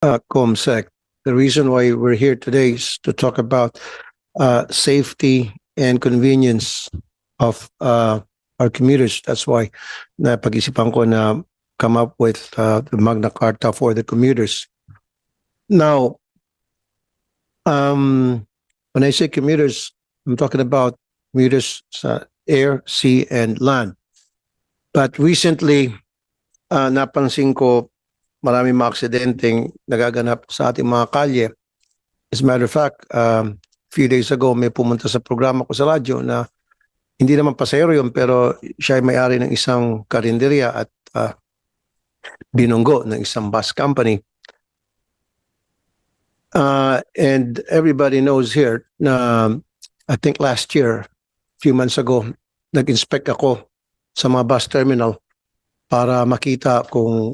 COMSEC. The reason why we're here today is to talk about safety and convenience of our commuters. That's why napag-isipan ko na come up with the Magna Carta for the commuters. Now, when I say commuters, I'm talking about commuters sa air, sea, and land. But recently, napansin ko maraming mga aksidenteng nagaganap sa ating mga kalye. As a matter of fact, few days ago may pumunta sa programa ko sa radyo na hindi naman pasahero yun pero siya ay may-ari ng isang karinderya at binunggo ng isang bus company. And everybody knows here na I think last year, few months ago, nag-inspect ako sa mga bus terminal para makita kung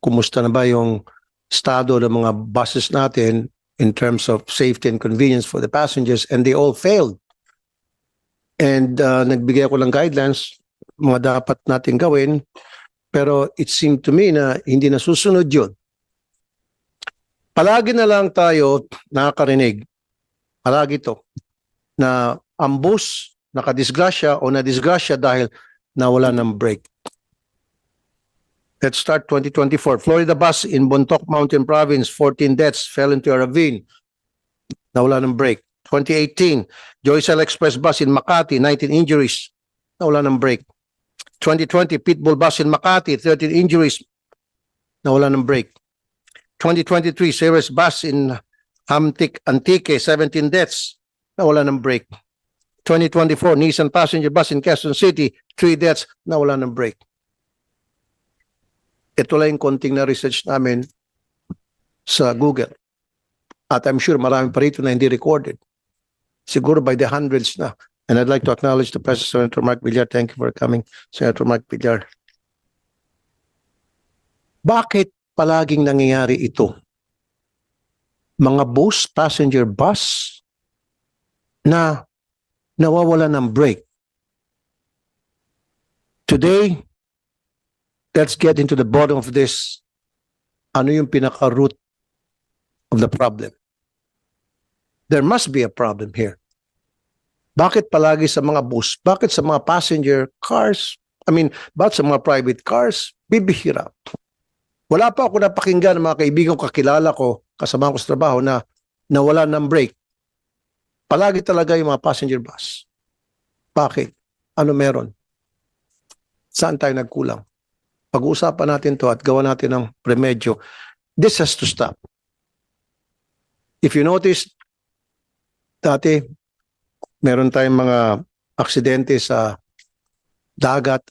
kumusta na ba yung estado ng mga buses natin in terms of safety and convenience for the passengers, and they all failed. And nagbigay ako ng guidelines, mga dapat natin gawin, pero it seemed to me na hindi nasusunod yun. Palagi na lang tayo nakakarinig, palagi to, na ang bus nakadisgrasya o nadisgrasya dahil nawala ng brake. Let's start 2024. Florida bus in Bontoc Mountain Province, 14 deaths, fell into a ravine. Nawala ng brake. 2018, Joycel Express bus in Makati, 19 injuries. Nawala ng brake. 2020, Pitbull bus in Makati, 13 injuries. Nawala ng brake. 2023, Ceres bus in Antique, 17 deaths. Nawala ng brake. 2024, Nissan passenger bus in Quezon City, 3 deaths. Nawala ng brake. Ito lang yung konting na research namin sa Google. At I'm sure marami pa rito na hindi recorded. Siguro by the hundreds na. And I'd like to acknowledge the President, Senator Mark Villar. Thank you for coming, Senator Mark Villar. Bakit palaging nangyayari ito? Mga bus, passenger bus, na nawawala ng brake. Today, let's get into the bottom of this. Ano yung pinaka-root of the problem? There must be a problem here. Bakit palagi sa mga bus? Bakit sa mga passenger cars? Bakit sa mga private cars? Bibihira. Wala pa ako napakinggan ng mga kaibigan ko, kakilala ko, kasama ko sa trabaho na nawala ng brake. Palagi talaga yung mga passenger bus. Bakit? Ano meron? Saan tayo nagkulang? Pag-uusapan natin to at gawa natin ng premedyo. This has to stop. If you notice, dati, meron tayong mga aksidente sa dagat.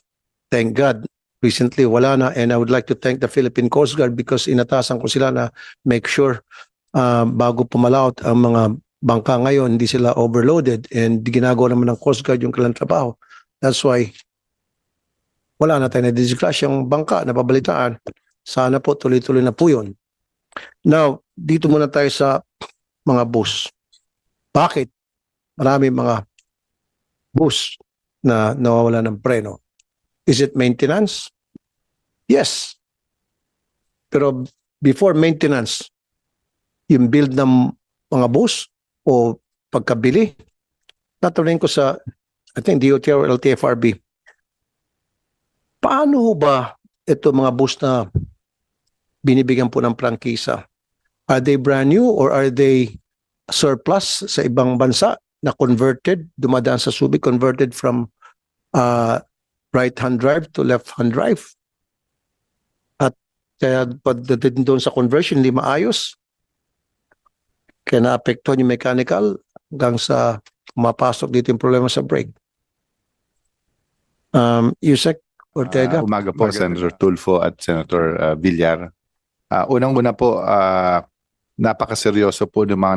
Thank God, recently wala na. And I would like to thank the Philippine Coast Guard because inatasan ko sila na make sure bago pumalaot ang mga bangka ngayon, hindi sila overloaded and ginagawa naman ng Coast Guard yung kailang trabaho. That's why wala na tayo na discrash yung bangka na babalitaan. Sana po tuloy-tuloy na po yun. Now, dito muna tayo sa mga bus. Bakit? Marami mga bus na nawawala ng preno. Is it maintenance? Yes. Pero before maintenance, yung build ng mga bus o pagkabili, natuloy ko sa, I think, DOT or LTFRB. Paano ba ito mga bus na binibigyan po ng prangkisa? Are they brand new or are they surplus sa ibang bansa na converted, dumadaan sa Subic, converted from right-hand drive to left-hand drive? At kaya pagdating doon sa conversion, hindi maayos. Kaya naapektuhan yung mechanical hanggang sa mapasok dito yung problema sa brake. Yusek Ortega. Umaga po, Senator Tulfo at Senator Villar. Unang-una po, napakaseryoso po ng mga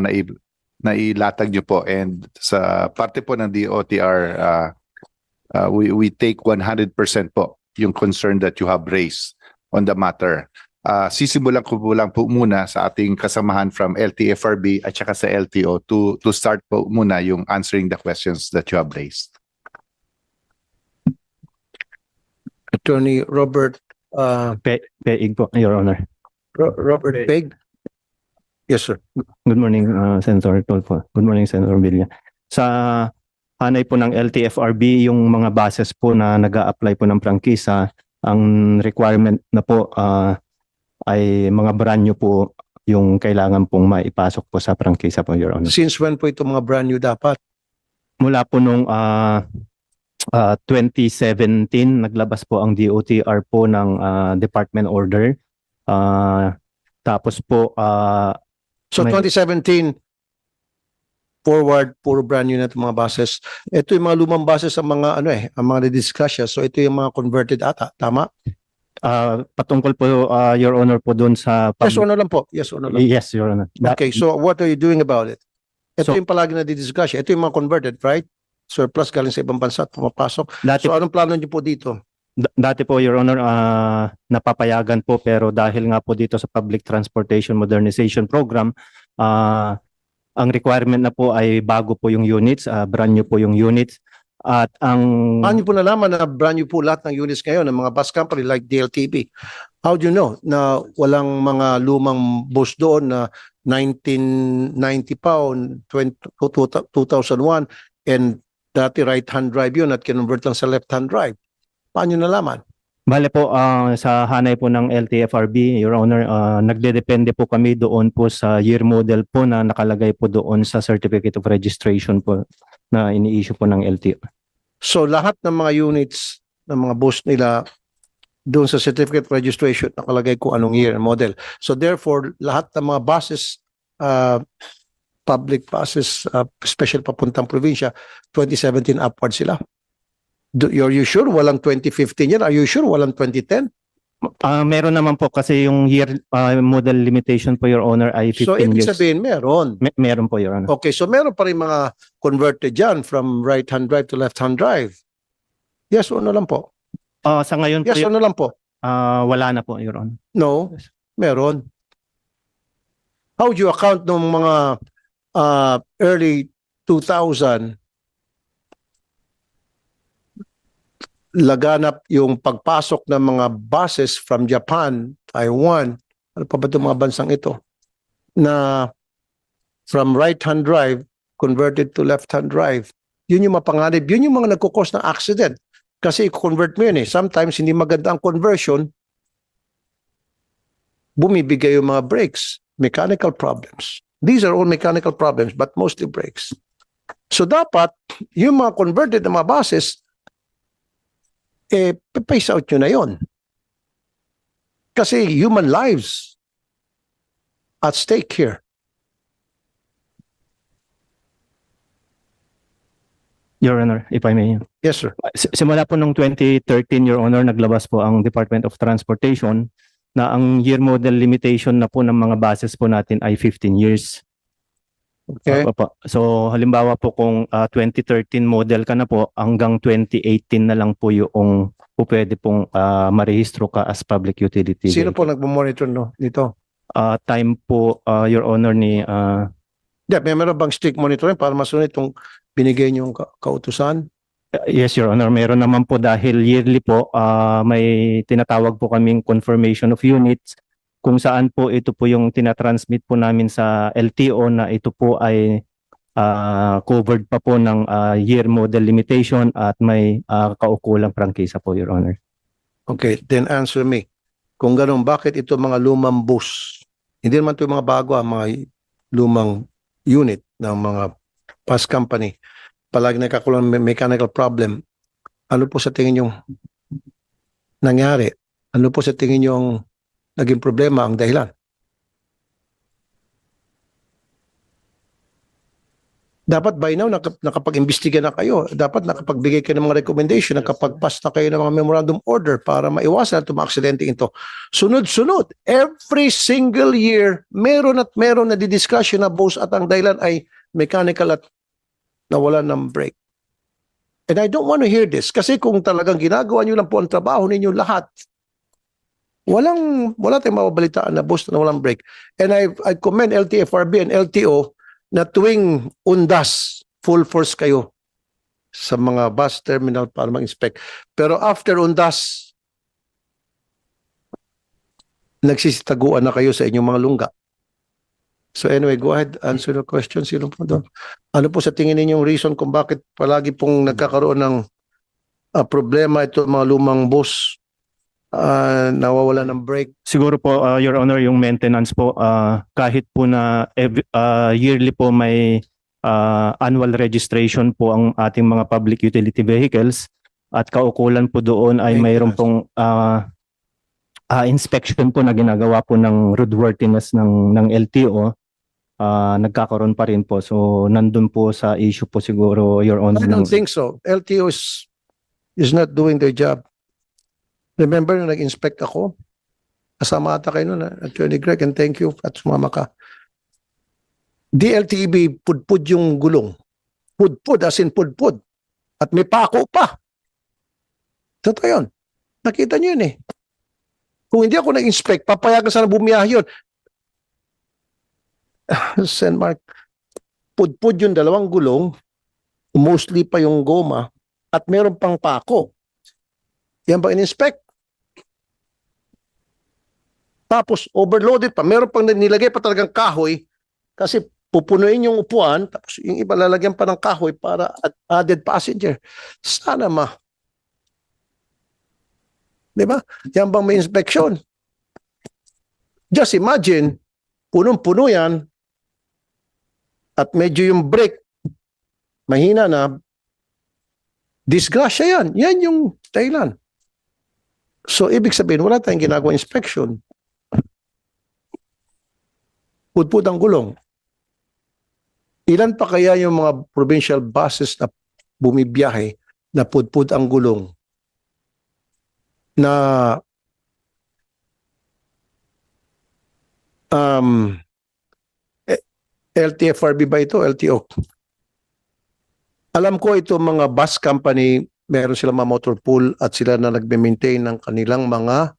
nailatag nyo po, and sa parte po ng DOTR, we take 100% po yung concern that you have raised on the matter. Sisimulan ko po lang po muna sa ating kasamahan from LTFRB at saka sa LTO to start po muna yung answering the questions that you have raised. Attorney Robert Peig po, Your Honor. Robert Peig. Yes, sir. Good morning, Senator Tulfo. Good morning, Senator Villa. Sa hanay po ng LTFRB, yung mga bases po na nag-a-apply po ng prangkisa, ang requirement na po ay mga brand new po yung kailangan pong maipasok po sa prangkisa po, Your Honor. Since when po itong mga brand new dapat? Mula po nung 2017, naglabas po ang DOTR po ng department order. Tapos po, So May- 2017 forward, puro brand new na itong mga buses. Ito yung mga lumang buses ang mga ang mga na-discuss siya. So ito yung mga converted ata. Tama? patungkol po, Your Honor, po doon sa... Yes or no lang po. Yes or no lang. Yes, Your Honor. Okay, so what are you doing about it? Ito So- yung palagi na di-discuss. Ito yung mga converted, right? Surplus galing sa ibang bansa at pumapasok. Dati So anong plano niyo po dito? Dati po, Your Honor, napapayagan po, pero dahil nga po dito sa Public Transportation Modernization Program, ang requirement na po ay bago po yung units, brand new po yung units. At ang... Paano niyo po nalaman na brand new po lahat ng units ngayon ng mga bus company like DLTV? How do you know na walang mga lumang bus doon na 1990 pa o 2001 and dati right-hand drive yun at kinonvert lang sa left-hand drive? Paano niyo nalaman? Bale po, sa hanay po ng LTFRB, Your Honor, nagdedepende po kami doon po sa year model po na nakalagay po doon sa Certificate of Registration po na ini-issue po ng LTO. So lahat ng mga units ng mga bus nila doon sa certificate of registration nakalagay kung anong year and model. So therefore, lahat ng mga buses, public buses, special papuntang probinsya, 2017 upward sila. Are you sure walang 2015 yan? Are you sure walang 2010? Meron naman po kasi yung year model limitation po, Your Honor, ay 15 So ibig years. sabihin meron. Meron po, Your Honor. Okay, so meron pa rin mga converted dyan from right-hand drive to left-hand drive. Yes o no lang po? Sa ngayon po, Yes o no lang po? wala na po, Your Honor. No, meron. How would you account ng mga early 2000 laganap yung pagpasok ng mga buses from Japan, Taiwan, ano pa ba itong mga bansang ito, na from right-hand drive converted to left-hand drive. Yun yung mapanganib. Yun yung mga nagkukos ng accident. Kasi i-convert mo yun eh. Sometimes hindi maganda ang conversion, bumibigay yung mga brakes. Mechanical problems. These are all mechanical problems but mostly brakes. So dapat, yung mga converted na mga buses, pace out nyo na yon. Kasi human lives at stake here. Your Honor, if I may. Yes, sir. Simula po nung 2013, Your Honor, naglabas po ang Department of Transportation na ang year model limitation na po ng mga buses po natin ay 15 years. Okay. Opo. So halimbawa po kung 2013 model ka na po, hanggang 2018 na lang po yung po pwede pong marehistro ka as public utility. Sino po nagmo-monitor nito? Time po, Your Honor, ni... Meron bang strict monitoring para masunod itong binigay niyong kautusan? Yes, Your Honor. Meron naman po dahil yearly po, may tinatawag po kaming confirmation of units kung saan po ito po yung tinatransmit po namin sa LTO na ito po ay covered pa po ng year model limitation at may kaukulang prangkisa po, Your Honor. Okay, then answer me. Kung ganun, bakit ito mga lumang bus? Hindi naman ito yung mga bago, mga lumang unit ng mga bus company. Palagi nagkakaroon ng mechanical problem. Ano po sa tingin yung nangyari? Ano po sa tingin yung naging problema ang dahilan? Dapat by now nakapag-imbestiga na kayo. Dapat nakapagbigay kayo ng mga recommendation, nakapag-pass na kayo ng mga memorandum order para maiwasan itong mga aksidente ito. Sunod-sunod. Every single year, meron at meron na di-discussion na boss at ang dahilan ay mechanical at nawala ng brake. And I don't want to hear this kasi kung talagang ginagawa nyo lang po ang trabaho ninyo lahat, wala tayong mababalitaan na boss na walang brake. And I commend LTFRB and LTO na tuwing undas, full force kayo sa mga bus terminal para mag-inspect. Pero after undas, nagsisitaguan na kayo sa inyong mga lungga. So anyway, go ahead, answer the question. Sino po doon? Ano po sa tingin ninyong reason kung bakit palagi pong nagkakaroon ng problema ito mga lumang bus nawawala ng brake? Siguro po, Your Honor, yung maintenance po, kahit po na yearly po may annual registration po ang ating mga public utility vehicles at kaukulan po doon ay mayroon pong inspection po na ginagawa po ng roadworthiness ng LTO, nagkakaroon pa rin po. So nandun po sa issue po siguro, Your Honor. I don't think so. LTO is not doing their job. Remember nung nag-inspect ako? Kasama ata kayo nun, Attorney Greg, and thank you at sumama ka. DLTV, pudpud yung gulong. Pudpud, as in pudpud. At may pako pa. Totoo yun. Nakita nyo yun eh. Kung hindi ako nag-inspect, papayagan sana bumiyahe yun. Sen Mark, pudpud yung dalawang gulong, mostly pa yung goma, at meron pang pako. Yan ba in-inspect? Tapos overloaded pa, meron pang nilagay pa talagang kahoy kasi pupunuin yung upuan, tapos yung iba lalagyan pa ng kahoy para added passenger. Sana Di ba? Yan bang may inspection? Just imagine, punong-puno yan at medyo yung brake mahina na, disgrasya yan. Yan yung dahilan. So, ibig sabihin, wala tayong ginagawa inspection. Pudpud ang gulong. Ilan pa kaya yung mga provincial buses na bumibiyahe na pudpud ang gulong? Na LTFRB ba ito? LTO? Alam ko ito mga bus company, meron silang mga motor pool at sila na nagme-maintain ng kanilang mga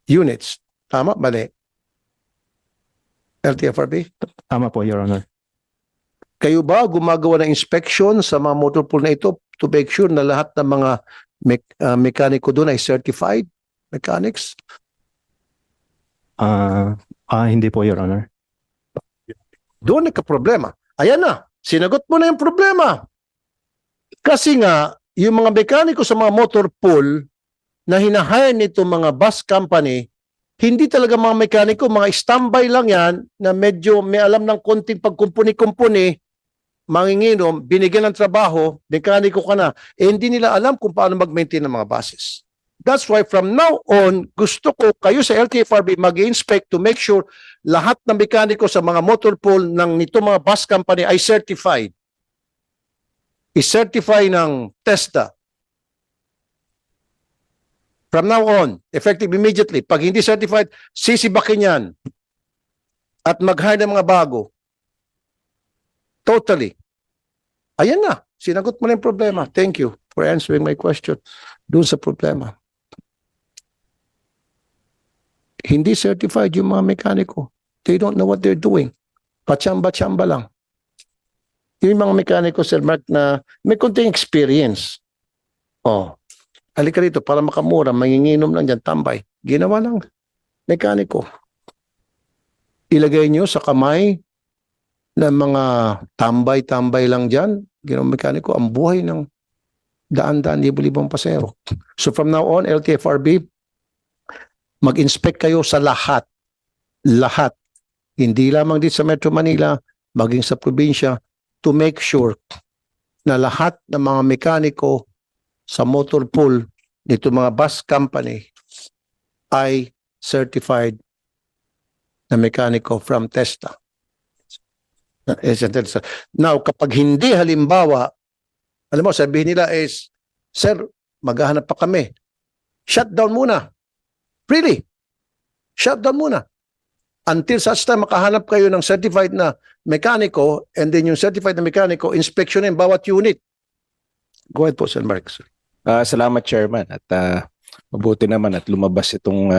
units. Tama? Mali? LTFRB? Tama po, Your Honor. Kayo ba gumagawa ng inspection sa mga motor pool na ito to make sure na lahat ng mga mekaniko doon ay certified mechanics? Hindi po, Your Honor. Doon nagka-problema. Ayan na, sinagot mo na yung problema. Kasi nga, yung mga mekaniko sa mga motor pool na hinahire nito mga bus company, hindi talaga mga mekaniko, mga standby lang yan na medyo may alam ng konting pagkumpuni-kumpuni, manginginom, binigyan ng trabaho, mekaniko ka na, hindi nila alam kung paano mag-maintain ng mga buses. That's why from now on, gusto ko kayo sa LTFRB mag-inspect to make sure lahat ng mekaniko sa mga motor pool ng nito mga bus company ay certified. I-certify ng TESDA. From now on, effective immediately. Pag hindi certified, sisibakin yan. At mag-hire ng mga bago. Totally. Ayan na. Sinagot mo na yung problema. Thank you for answering my question. Doon sa problema. Hindi certified yung mga mekaniko. They don't know what they're doing. Pachamba-chamba lang. Yung mga mekaniko, Sir Mark, na may konting experience. Oh, halika rito para makamura, manginginom lang dyan, tambay. Ginawa lang. Mekaniko. Ilagay nyo sa kamay ng mga tambay-tambay lang dyan. Ginawa mekaniko, ang buhay ng daan-daan, libo-libong pasero. So from now on, LTFRB, mag-inspect kayo sa lahat. Lahat. Hindi lamang dito sa Metro Manila, maging sa probinsya, to make sure na lahat ng mga mekaniko sa motor pool nito mga bus company ay certified na mekaniko from TESDA. Now, kapag hindi halimbawa, alam mo, sabihin nila is, Sir, maghahanap pa kami. Shut down muna. Really? Shut down muna. Until such time makahanap kayo ng certified na mekaniko and then yung certified na mekaniko, inspeksyonin bawat unit. Go ahead po, Sir Mark. Salamat, Chairman. At mabuti naman at lumabas itong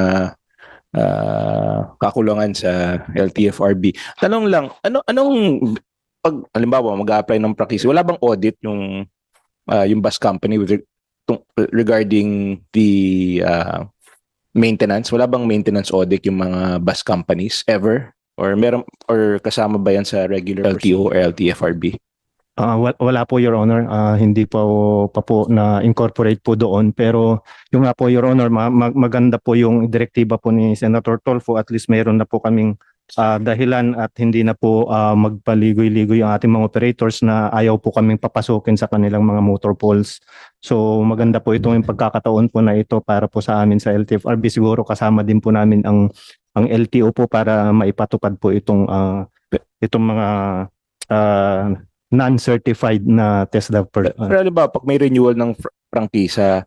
kakulangan sa LTFRB. Tanong lang, anong pag halimbawa mag-a-apply ng practice, wala bang audit yung bus company regarding the maintenance? Wala bang maintenance audit yung mga bus companies ever? Or meron or kasama ba yan sa regular LTO or LTFRB? Wala po, Your Honor. Hindi pa po na-incorporate po doon. Pero yung nga po, Your Honor, maganda po yung direktiba po ni Senator Tolfo. At least mayroon na po kaming dahilan at hindi na po magpaligoy-ligoy ang ating mga operators na ayaw po kaming papasukin sa kanilang mga motor pools. So maganda po itong pagkakataon po na ito para po sa amin sa LTFRB. Siguro kasama din po namin ang LTO po para maipatupad po itong mga non-certified na TESDA Pero ano ba, pag may renewal ng prangkisa,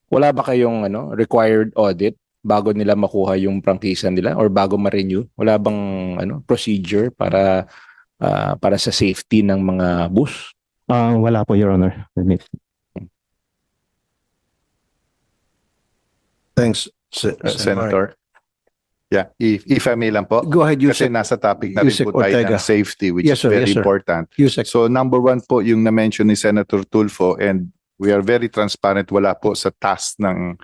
wala ba kayong required audit bago nila makuha yung prangkisa nila or bago ma-renew? Wala bang procedure para sa safety ng mga bus? Wala po, Your Honor. Thanks, Senator. Yeah, if I may lang po. Go ahead, Kasi Yusek. nasa topic na rin Yusek po tayo Ortega. ng safety, which Yes, is sir. very Yes, sir. important. Yusek. So number one po yung na-mention ni Senator Tulfo, and we are very transparent, wala po sa task ng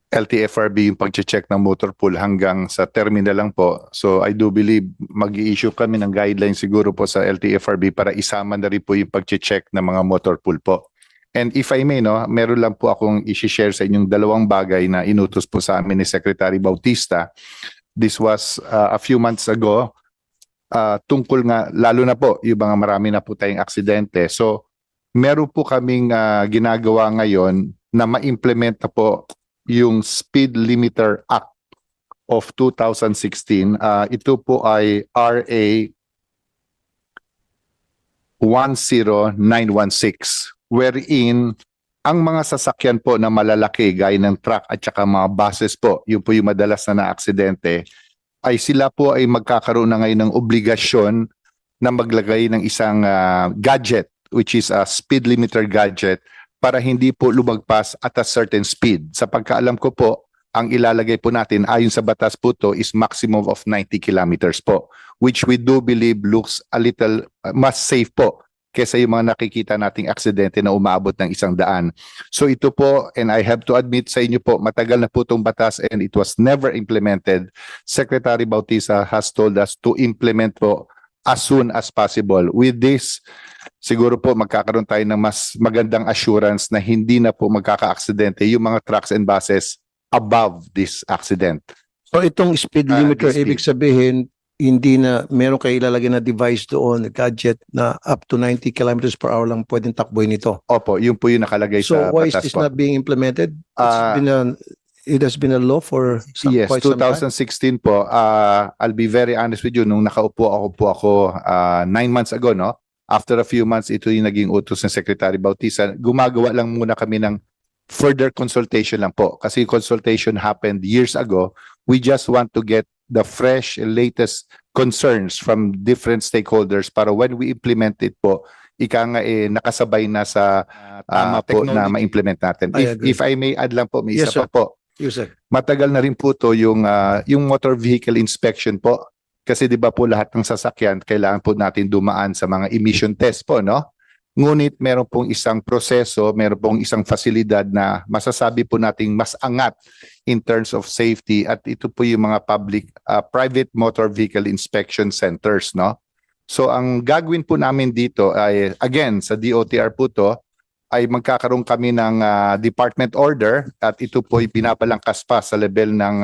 LTFRB yung pag-check ng motor pool hanggang sa terminal lang po. So I do believe mag-i-issue kami ng guidelines siguro po sa LTFRB para isama na rin po yung pag-check ng mga motor pool po. And if I may, meron lang po akong i-share sa inyong dalawang bagay na inutos po sa amin ni Secretary Bautista. This was a few months ago, tungkol nga, lalo na po, yung mga marami na po tayong aksidente. So, meron po kaming ginagawa ngayon na ma-implement na po yung Speed Limiter Act of 2016. Ito po ay RA 10916, wherein ang mga sasakyan po na malalaki gaya ng truck at saka mga buses po, yun po yung madalas na aksidente, ay sila po ay magkakaroon na ngayon ng obligasyon na maglagay ng isang gadget, which is a speed limiter gadget, para hindi po lumagpas at a certain speed. Sa pagkaalam ko po, ang ilalagay po natin ayon sa batas po to is maximum of 90 kilometers po, which we do believe looks a little mas safe po kesa yung mga nakikita nating aksidente na umaabot ng 100. So ito po, and I have to admit sa inyo po, matagal na po itong batas and it was never implemented. Secretary Bautista has told us to implement po as soon as possible. With this, siguro po magkakaroon tayo ng mas magandang assurance na hindi na po magkaka-aksidente yung mga trucks and buses above this accident. So itong speed limiter, this ibig sabihin, hindi na meron kayo ilalagay na device doon, gadget na up to 90 kilometers per hour lang pwedeng takboy nito. Opo, yun po yung nakalagay So sa why is batas this po. not being implemented? Ah, It has been a law for Yes, quite some time. 2016 po. I'll be very honest with you, nung nakaupo ako 9 months ago, no? After a few months, ito yung naging utos ng Secretary Bautista. Gumagawa lang muna kami ng further consultation lang po. Kasi consultation happened years ago. We just want to get the fresh, latest concerns from different stakeholders para when we implement it po, ika nga nakasabay na sa tama po na ma-implement natin. I agree. If I may add lang po, may Yes, isa sir. pa po. Yusek. Matagal na rin po to yung motor vehicle inspection po. Kasi 'di ba po lahat ng sasakyan kailangan po natin dumaan sa mga emission test po, no? Ngunit meron pong isang proseso, meron pong isang fasilidad na masasabi po nating mas angat in terms of safety, at ito po yung mga private motor vehicle inspection centers, no? So ang gagawin po namin dito ay, again, sa DOTR po to, ay magkakaroon kami ng department order, at ito po ay pinapalangkas pa sa level ng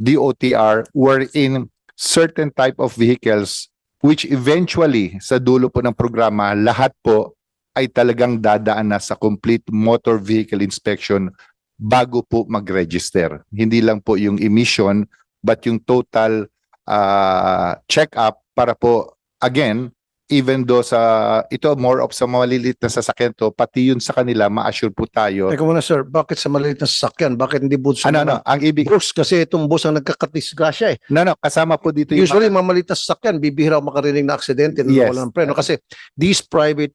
DOTR, wherein certain type of vehicles which eventually sa dulo po ng programa, lahat po ay talagang dadaan na sa complete motor vehicle inspection bago po mag-register. Hindi lang po yung emission but yung total check-up para po, again, even though ito more of sa maliliit na sasakyan to, pati yun sa kanila, ma-assure po tayo. Teka muna sir, bakit sa maliit na sasakyan? Bakit hindi bus? Ang ibig, Bus, kasi itong bus ang nagkakatisgrasya eh. kasama po dito yung Usually, mga maliit na sasakyan, bibihira makarinig na aksidente na Yes. walang preno. Kasi these private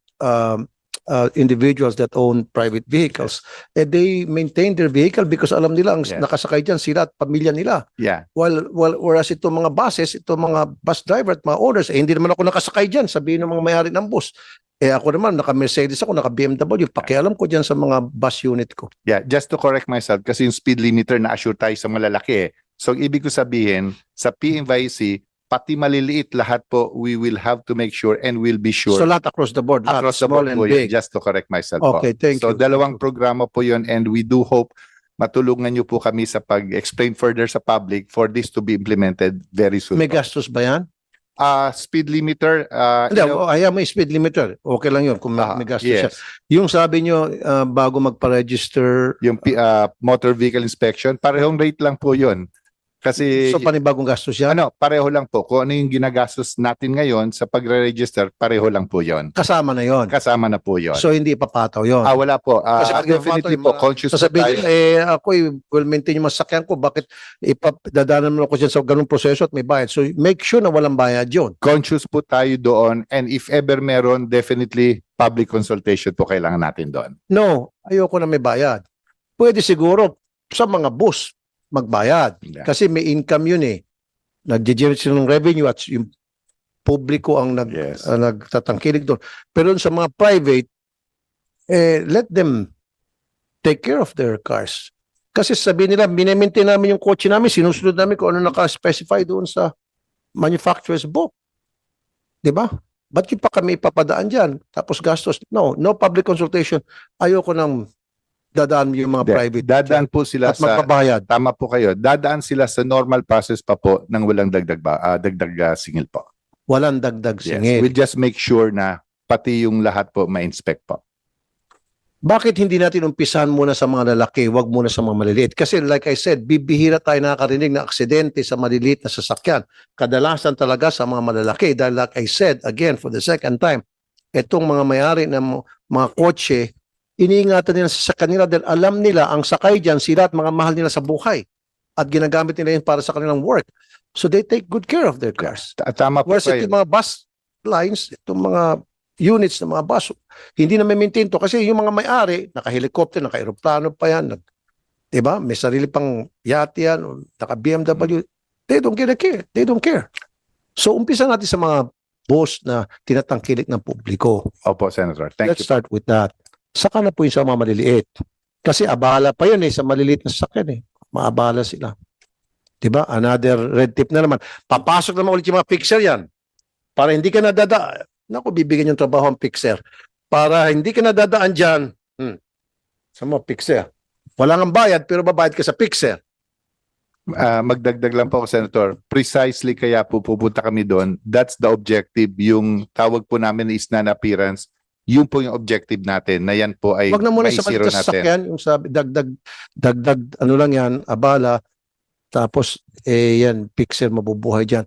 individuals that own private vehicles, they maintain their vehicle because alam nila ang Yes. nakasakay dyan sila at pamilya nila. yeah. Whereas itong mga buses, itong mga bus driver at mga owners, hindi naman ako nakasakay dyan, sabihin ng mga may-ari ng bus. Ako naman, naka-Mercedes ako, naka-BMW, pakialam ko dyan sa mga bus unit ko. Yeah, just to correct myself, kasi yung speed limiter na assure tayo sa malalaki. So, ibig ko sabihin, sa PMYC, pati maliliit, lahat po, we will have to make sure and we'll be sure. So lahat across the board, lahat, Across the small board and po yun, big. just to correct myself po. Okay, thank So you. dalawang programa po yun and we do hope matulungan niyo po kami sa pag-explain further sa public for this to be implemented very soon. May po. gastos ba yan? Speed limiter, Hindi, ayaw mo yung speed limiter. Okay lang yun kung may gastos siya. yes. Yung sabi nyo, bago magpa-register, Yung motor vehicle inspection, parehong rate lang po yun. Kasi so panibagong gastos yan? pareho lang po. Kung ano yung ginagastos natin ngayon sa pagre-register, pareho lang po yun. Kasama na yon. Kasama na po yun. So hindi ipapataw yon. Wala po. Kasi pag Definitely napapataw, po, yung mga- conscious po Sasabihin tayo. nila, ako will maintain yung masakyan ko. Bakit dadaanan mo ako dyan sa ganung proseso at may bayad? So make sure na walang bayad yun. Conscious po tayo doon and if ever meron, definitely public consultation po kailangan natin doon. No, ayoko na may bayad. Pwede siguro sa mga bus magbayad. Yeah. Kasi may income yun eh. Nag-generate sila ng revenue at yung publiko ang Yes. nagtatangkilik doon. Pero sa mga private, let them take care of their cars. Kasi sabihin nila, minemaintain namin yung kotse namin, sinusunod namin kung ano naka-specify doon sa manufacturer's book. Di ba? Ba't yung pa kami ipapadaan dyan? Tapos gastos. No public consultation. Ayoko nang dadaan yung mga private. Dadaan po sila at magbabayad. tama po kayo, dadaan sila sa normal process pa po nang walang dagdag singil po. Walang dagdag Yes. singil. We just make sure na pati yung lahat po ma-inspect po. Bakit hindi natin umpisahan muna sa mga lalaki, wag muna sa mga maliliit? Kasi like I said, bibihira tayo nakakarinig ng aksidente sa maliliit na sasakyan. Kadalasan talaga sa mga malalaki. Dahil like I said, again, for the second time, itong mga may-ari ng mga kotse, iniingatan nila sa kanila dahil alam nila ang sakay dyan, sila at mga mahal nila sa buhay. At ginagamit nila yun para sa kanilang work. So they take good care of their cars. Tama po Whereas kayo. itong mga bus lines, itong mga units ng mga bus, hindi na may maintain to kasi yung mga may-ari, naka-helicopter, naka-aeroplano pa yan, diba? May sarili pang yate yan, o naka-BMW, they don't care. They don't care. So umpisa natin sa mga boss na tinatangkilik ng publiko. Opo, Senator. Thank Let's you. start with that. Saka na po yung sa mga maliliit. Kasi abala pa yun sa maliliit na sasakyan Maabala sila. Diba? Another red tip na naman. Papasok naman ulit yung mga fixer yan. Para hindi ka nadadaan. Naku, bibigyan yung trabaho ang fixer. Para hindi ka nadadaan dyan. Sa mga fixer. Wala nga bayad pero babayad ka sa fixer. Magdagdag lang po ako, Senator. Precisely kaya po pupunta kami doon. That's the objective. Yung tawag po namin is non-appearance. Yun po yung objective natin na yan po ay Wag na muna may sa zero maliit na natin. sasakyan. Yung sabi, dagdag, ano lang yan, abala. Tapos, yan, fixer mabubuhay dyan.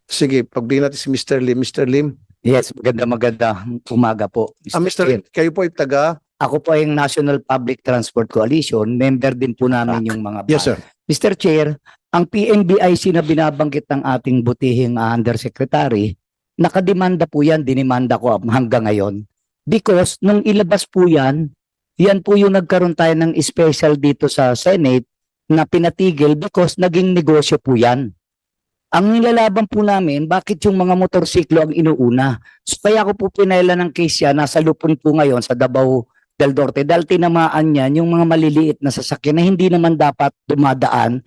Sige, pagbigyan natin si Mr. Lim. Mr. Lim. Yes, maganda umaga po. Mr. Chair. Lim, kayo po ay taga? Ako po ay yung National Public Transport Coalition. Member din po namin yung mga Yes, sir. Mr. Chair, ang PNBIC na binabanggit ng ating butihing undersecretary, nakademanda po yan, dinimanda ko hanggang ngayon. Because nung ilabas po yan po yung nagkaroon tayo ng special dito sa Senate na pinatigil because naging negosyo po yan. Ang nilalaban po namin, bakit yung mga motorsiklo ang inuuna? So kaya ko po pinaila ng case yan, nasa lupon po ngayon sa Davao del Norte dahil tinamaan yan yung mga maliliit na sasakyan na hindi naman dapat dumadaan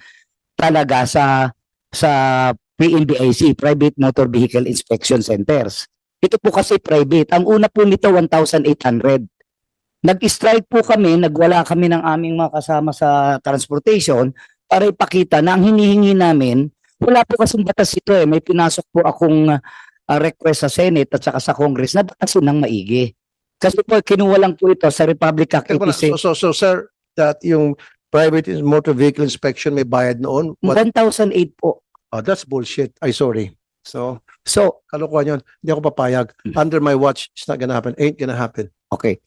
talaga sa PNBIC, Private Motor Vehicle Inspection Centers. Ito po kasi private. Ang una po nito 1,800. Nag-strike po kami, nagwala kami ng aming mga kasama sa transportation para ipakita na ang hinihingi namin, wala po kasing batas ito May pinasok po akong request sa Senate at saka sa Congress na batasin ng maigi. Kasi po kinuha lang po ito sa Republic Act Teka muna, 86. So, sir, that yung private motor vehicle inspection may bayad noon? 1,008 po. Oh, that's bullshit. Ay, sorry. So, So, kalokohan yun. Hindi ako papayag. Under my watch, it's not gonna happen. Ain't gonna happen. okay.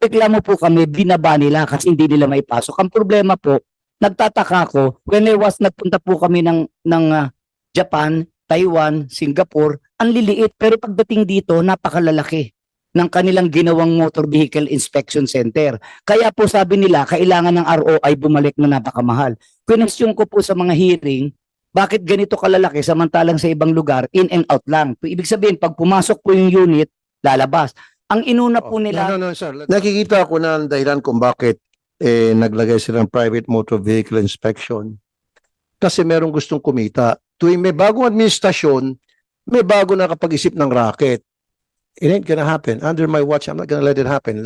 Reklamo po kami, binaba nila kasi hindi nila maipasok. Ang problema po, nagtataka ko, when I was, nagpunta po kami ng Japan, Taiwan, Singapore, ang liliit. Pero pagdating dito, napakalalaki ng kanilang ginawang motor vehicle inspection center. Kaya po sabi nila, kailangan ng ROI bumalik na napakamahal. Question ko po sa mga hearing, bakit ganito kalalaki samantalang sa ibang lugar, in and out lang? Ibig sabihin, pag pumasok po yung unit, lalabas. Ang inuna po nila, No, sir. Nakikita ko na ang dahilan kung bakit naglagay sila ng private motor vehicle inspection. Kasi merong gustong kumita. tuwing may bagong administrasyon, may bago na kapag-isip ng racket. It ain't gonna happen. Under my watch, I'm not gonna let it happen.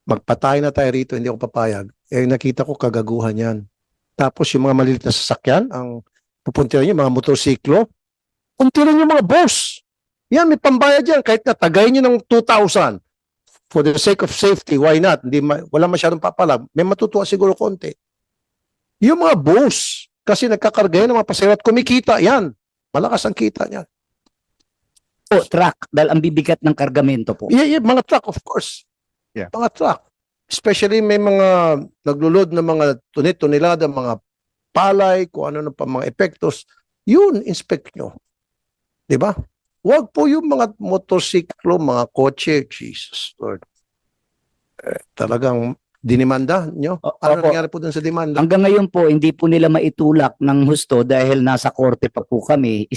Magpatay na tayo rito, hindi ako papayag. Eh, nakita ko kagaguhan yan. Tapos yung mga maliit na sasakyan, ang pupuntiran nyo, mga motorsiklo, puntiran nyo mga boss. Yan, may pambayad yan. Kahit na tagayin nyo ng 2,000. For the sake of safety, why not? Wala masyadong papalag. May matutuwa siguro konti. Yung mga boss, kasi nagkakarga yan ng mga pasahero at kumikita yan. Malakas ang kita niyan. Po, truck, dahil ang bibigat ng kargamento po. Yeah, mga truck, of course. Yeah. Mga truck. Especially may mga naglulod ng mga tunit-tunilada, mga palay, kung ano pa mga epektos. Yun, inspect nyo. Diba? Huwag po yung mga motorsiklo, mga kotse. Jesus Lord. Talagang dinimanda nyo. Ano Opo. nangyari po dun sa demanda? Hanggang ngayon po, hindi po nila maitulak ng husto dahil nasa korte pa po kami.